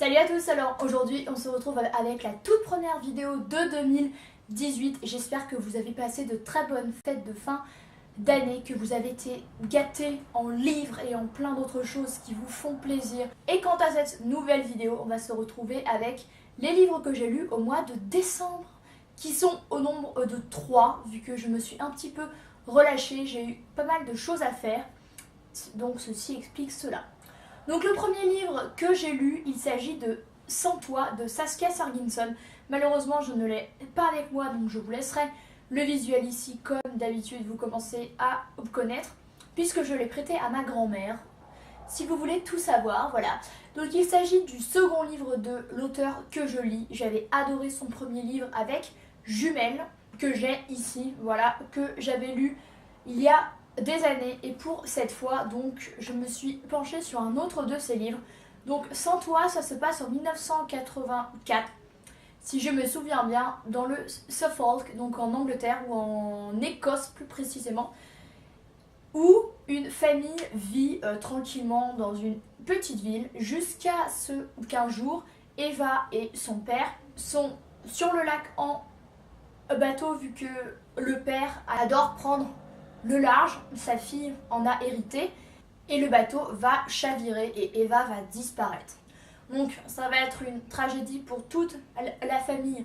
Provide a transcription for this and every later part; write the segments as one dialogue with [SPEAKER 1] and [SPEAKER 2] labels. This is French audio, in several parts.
[SPEAKER 1] Salut à tous, alors aujourd'hui on se retrouve avec la toute première vidéo de 2018. J'espère que vous avez passé de très bonnes fêtes de fin d'année, que vous avez été gâtés en livres et en plein d'autres choses qui vous font plaisir. Et quant à cette nouvelle vidéo, on va se retrouver avec les livres que j'ai lus au mois de décembre, qui sont au nombre de 3, vu que je me suis un petit peu relâchée, j'ai eu pas mal de choses à faire, donc ceci explique cela. Donc le premier livre que j'ai lu, il s'agit de Sans toi de Saskia Sarghinsson. Malheureusement je ne l'ai pas avec moi, donc je vous laisserai le visuel ici. Comme d'habitude vous commencez à me connaître, puisque je l'ai prêté à ma grand-mère. Si vous voulez tout savoir, voilà. Donc il s'agit du second livre de l'auteur que je lis. J'avais adoré son premier livre avec Jumelles, que j'ai ici, voilà, que j'avais lu il y a des années, et pour cette fois donc je me suis penchée sur un autre de ses livres. Donc Sans toi, ça se passe en 1984 si je me souviens bien, dans le Suffolk, donc en Angleterre ou en Écosse plus précisément, où une famille vit tranquillement dans une petite ville jusqu'à ce qu'un jour Eva et son père sont sur le lac en bateau, vu que le père adore prendre le large, sa fille en a hérité, et le bateau va chavirer et Eva va disparaître. Donc ça va être une tragédie pour toute la famille,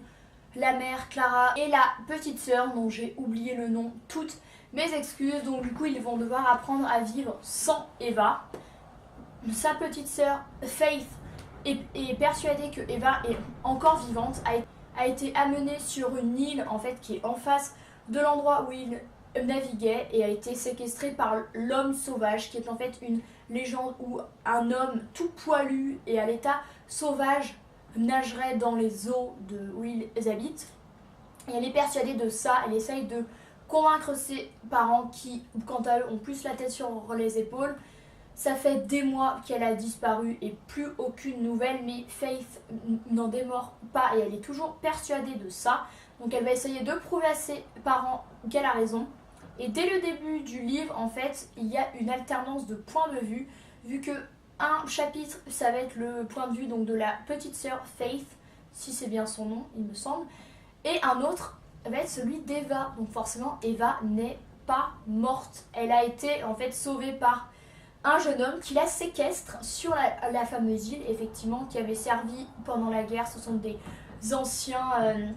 [SPEAKER 1] la mère, Clara, et la petite sœur dont j'ai oublié le nom. Toutes mes excuses. Donc du coup ils vont devoir apprendre à vivre sans Eva. Sa petite sœur Faith est persuadée que Eva est encore vivante, a été amenée sur une île en fait qui est en face de l'endroit où il naviguait, et a été séquestrée par l'homme sauvage, qui est en fait une légende où un homme tout poilu et à l'état sauvage nagerait dans les eaux où ils habitent. Et elle est persuadée de ça, elle essaye de convaincre ses parents qui, quant à eux, ont plus la tête sur les épaules. Ça fait des mois qu'elle a disparu et plus aucune nouvelle, mais Faith n'en démord pas et elle est toujours persuadée de ça. Donc elle va essayer de prouver à ses parents qu'elle a raison. Et dès le début du livre, en fait, il y a une alternance de points de vue, vu que un chapitre, ça va être le point de vue donc de la petite sœur Faith, si c'est bien son nom, il me semble, et un autre va être celui d'Eva. Donc forcément, Eva n'est pas morte. Elle a été en fait sauvée par un jeune homme qui la séquestre sur la fameuse île, effectivement, qui avait servi pendant la guerre. Ce sont des anciennes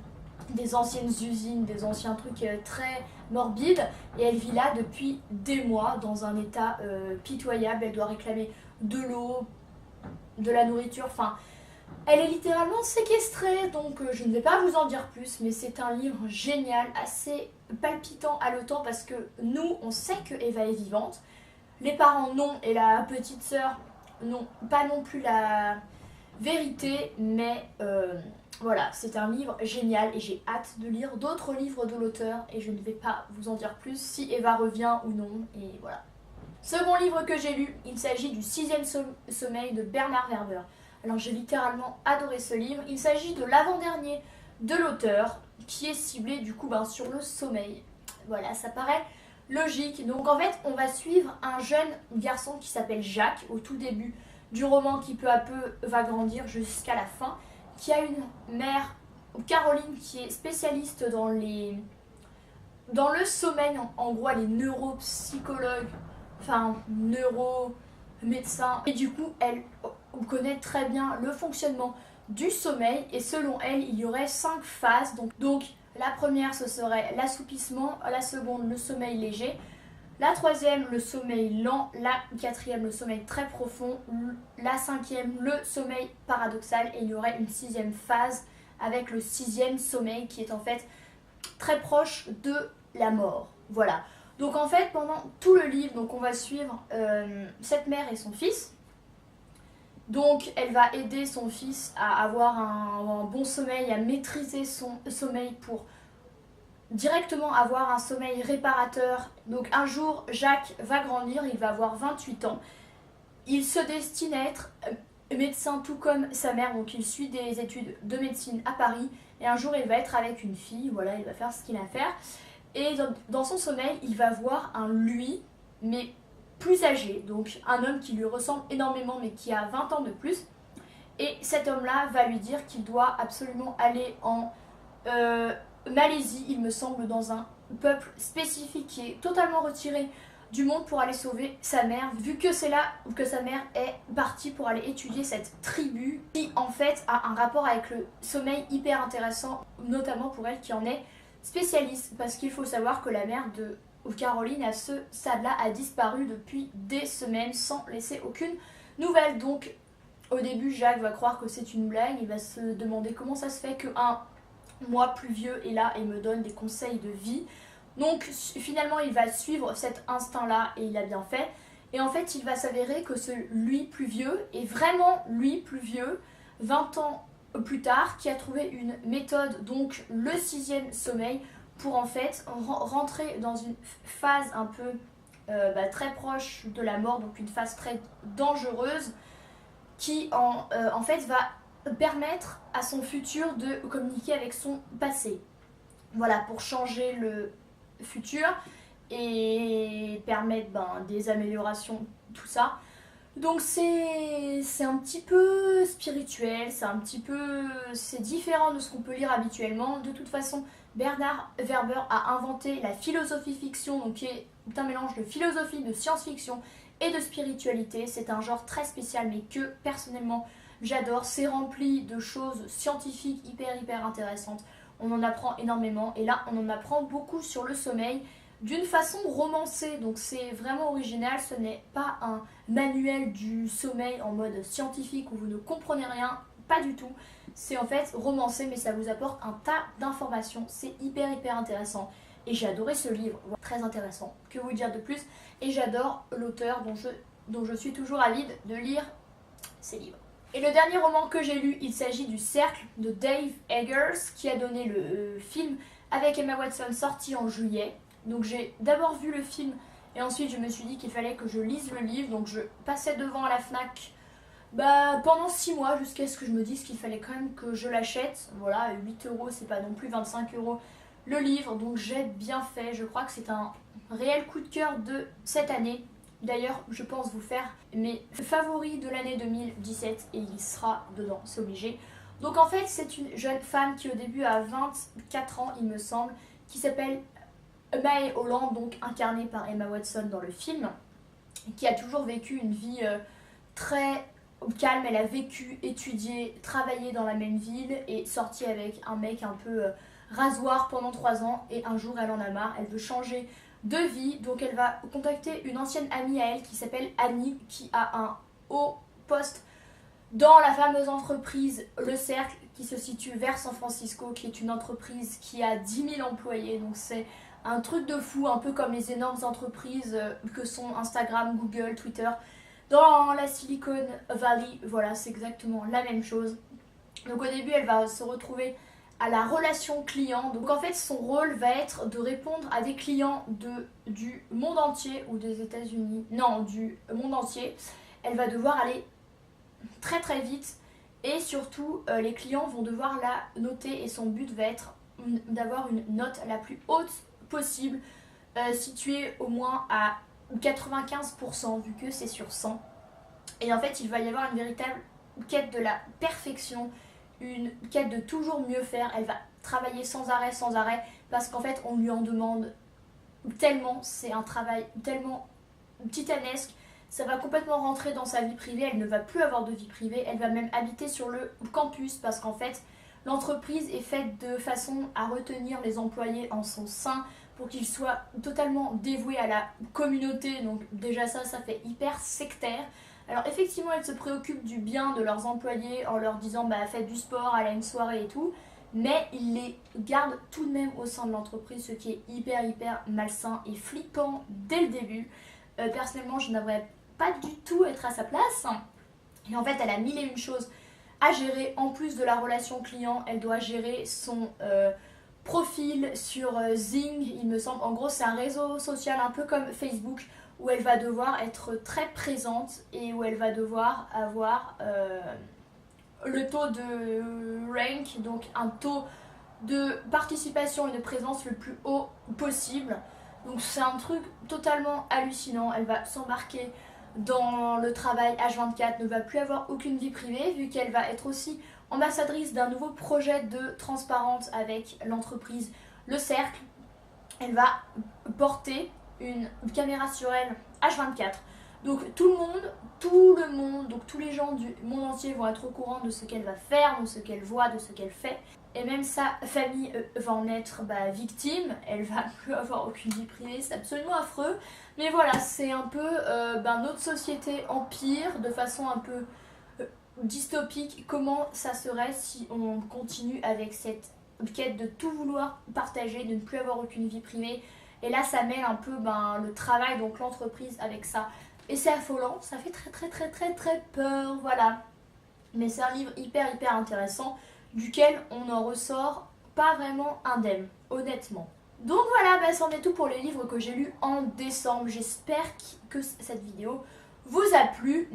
[SPEAKER 1] usines, des anciens trucs très morbides, et elle vit là depuis des mois dans un état pitoyable. Elle doit réclamer de l'eau, de la nourriture, enfin elle est littéralement séquestrée. Donc je ne vais pas vous en dire plus, mais c'est un livre génial, assez palpitant, haletant, parce que nous on sait que Eva est vivante, les parents non, et la petite sœur non, pas non plus la vérité, mais voilà, c'est un livre génial et j'ai hâte de lire d'autres livres de l'auteur, et je ne vais pas vous en dire plus si Eva revient ou non, et voilà. Second livre que j'ai lu, il s'agit du 6e sommeil de Bernard Werber. Alors j'ai littéralement adoré ce livre. Il s'agit de l'avant-dernier de l'auteur, qui est ciblé du coup sur le sommeil. Voilà, ça paraît logique. Donc en fait on va suivre un jeune garçon qui s'appelle Jacques au tout début du roman, qui peu à peu va grandir jusqu'à la fin, qui a une mère, Caroline, qui est spécialiste dans le sommeil. En gros elle est neuropsychologue, enfin neuromédecin, et du coup elle connaît très bien le fonctionnement du sommeil, et selon elle il y aurait 5 phases. Donc la première ce serait l'assoupissement, la seconde le sommeil léger, la troisième le sommeil lent, la quatrième le sommeil très profond, la cinquième le sommeil paradoxal, et il y aurait une 6e phase avec le 6e sommeil qui est en fait très proche de la mort. Voilà. Donc en fait pendant tout le livre, donc on va suivre cette mère et son fils. Donc elle va aider son fils à avoir un bon sommeil, à maîtriser son sommeil pour directement avoir un sommeil réparateur. Donc un jour Jacques va grandir, il va avoir 28 ans. Il se destine à être médecin tout comme sa mère, donc il suit des études de médecine à Paris. Et un jour il va être avec une fille, voilà, il va faire ce qu'il a à faire. Et dans son sommeil il va voir un lui, mais plus âgé, donc un homme qui lui ressemble énormément mais qui a 20 ans de plus. Et cet homme-là va lui dire qu'il doit absolument aller en Malaisie, il me semble, dans un peuple spécifique qui est totalement retiré du monde pour aller sauver sa mère, vu que c'est là que sa mère est partie pour aller étudier cette tribu qui en fait a un rapport avec le sommeil hyper intéressant, notamment pour elle qui en est spécialiste, parce qu'il faut savoir que la mère de Caroline à ce stade-là a disparu depuis des semaines sans laisser aucune nouvelle. Donc au début Jacques va croire que c'est une blague, il va se demander comment ça se fait qu'un moi plus vieux est là et me donne des conseils de vie. Donc finalement il va suivre cet instinct là et il a bien fait. Et en fait il va s'avérer que ce lui plus vieux est vraiment lui plus vieux 20 ans plus tard qui a trouvé une méthode, donc le 6e sommeil, pour en fait rentrer dans une phase un peu très proche de la mort, donc une phase très dangereuse qui en fait va permettre à son futur de communiquer avec son passé. Voilà, pour changer le futur et permettre des améliorations, tout ça. Donc c'est un petit peu spirituel, c'est différent de ce qu'on peut lire habituellement. De toute façon, Bernard Werber a inventé la philosophie fiction, donc qui est un mélange de philosophie, de science-fiction et de spiritualité. C'est un genre très spécial mais que personnellement j'adore. C'est rempli de choses scientifiques hyper intéressantes. On en apprend énormément et là on en apprend beaucoup sur le sommeil d'une façon romancée, donc c'est vraiment original. Ce n'est pas un manuel du sommeil en mode scientifique où vous ne comprenez rien, pas du tout. C'est en fait romancé mais ça vous apporte un tas d'informations, c'est hyper intéressant. Et j'ai adoré ce livre, très intéressant, que vous dire de plus. Et j'adore l'auteur dont je suis toujours avide de lire ses livres. Et le dernier roman que j'ai lu, il s'agit du Cercle de Dave Eggers, qui a donné le film avec Emma Watson, sorti en juillet. Donc j'ai d'abord vu le film et ensuite je me suis dit qu'il fallait que je lise le livre. Donc je passais devant à la FNAC pendant 6 mois jusqu'à ce que je me dise qu'il fallait quand même que je l'achète. Voilà, 8 €, c'est pas non plus 25 € le livre, donc j'ai bien fait. Je crois que c'est un réel coup de cœur de cette année. D'ailleurs, je pense vous faire mes favoris de l'année 2017 et il sera dedans, c'est obligé. Donc en fait, c'est une jeune femme qui au début a 24 ans, il me semble, qui s'appelle Mae Holland, donc incarnée par Emma Watson dans le film, qui a toujours vécu une vie très calme. Elle a vécu, étudié, travaillé dans la même ville et sorti avec un mec un peu rasoir pendant 3 ans. Et un jour, elle en a marre, elle veut changer de vie, donc elle va contacter une ancienne amie à elle qui s'appelle Annie, qui a un haut poste dans la fameuse entreprise Le Cercle, qui se situe vers San Francisco, qui est une entreprise qui a 10 000 employés, donc c'est un truc de fou, un peu comme les énormes entreprises que sont Instagram, Google, Twitter, dans la Silicon Valley. Voilà, c'est exactement la même chose. Donc au début, elle va se retrouver à la relation client. Donc en fait, son rôle va être de répondre à des clients du monde entier ou des États-Unis. Non, du monde entier. Elle va devoir aller très vite et surtout les clients vont devoir la noter et son but va être d'avoir une note la plus haute possible, située au moins à 95% vu que c'est sur 100. Et en fait, il va y avoir une véritable quête de la perfection, une quête de toujours mieux faire. Elle va travailler sans arrêt parce qu'en fait on lui en demande tellement. C'est un travail tellement titanesque, ça va complètement rentrer dans sa vie privée. Elle ne va plus avoir de vie privée, elle va même habiter sur le campus parce qu'en fait l'entreprise est faite de façon à retenir les employés en son sein pour qu'ils soient totalement dévoués à la communauté. Donc déjà ça fait hyper sectaire. Alors effectivement, elles se préoccupent du bien de leurs employés en leur disant faites du sport, allez à une soirée et tout, mais ils les gardent tout de même au sein de l'entreprise, ce qui est hyper malsain et flippant dès le début. Personnellement, je n'aimerais pas du tout être à sa place. Et en fait, elle a 1001 choses à gérer. En plus de la relation client, elle doit gérer son profil sur Zing, il me semble. En gros, c'est un réseau social un peu comme Facebook, où elle va devoir être très présente et où elle va devoir avoir le taux de rank, donc un taux de participation et de présence le plus haut possible. Donc c'est un truc totalement hallucinant. Elle va s'embarquer dans le travail H24, ne va plus avoir aucune vie privée vu qu'elle va être aussi ambassadrice d'un nouveau projet de transparence avec l'entreprise Le Cercle. Elle va porter une caméra sur elle H24. Donc tout le monde, donc tous les gens du monde entier vont être au courant de ce qu'elle va faire, de ce qu'elle voit, de ce qu'elle fait. Et même sa famille va en être victime, elle va plus avoir aucune vie privée, c'est absolument affreux. Mais voilà, c'est un peu notre société empire, de façon un peu dystopique, comment ça serait si on continue avec cette quête de tout vouloir partager, de ne plus avoir aucune vie privée. Et là ça mêle un peu le travail, donc l'entreprise avec ça. Et c'est affolant, ça fait très peur, voilà. Mais c'est un livre hyper intéressant, duquel on n'en ressort pas vraiment indemne, honnêtement. Donc voilà, c'en est tout pour les livres que j'ai lus en décembre. J'espère que cette vidéo vous a plu.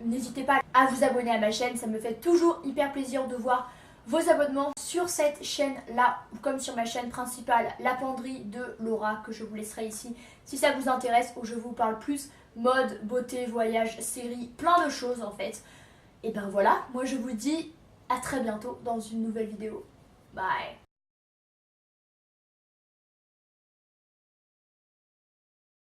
[SPEAKER 1] N'hésitez pas à vous abonner à ma chaîne, ça me fait toujours hyper plaisir de voir vos abonnements sur cette chaîne là, comme sur ma chaîne principale, La Penderie de Laura, que je vous laisserai ici si ça vous intéresse, où je vous parle plus mode, beauté, voyage, série, plein de choses en fait. Et ben voilà, moi je vous dis à très bientôt dans une nouvelle vidéo. Bye!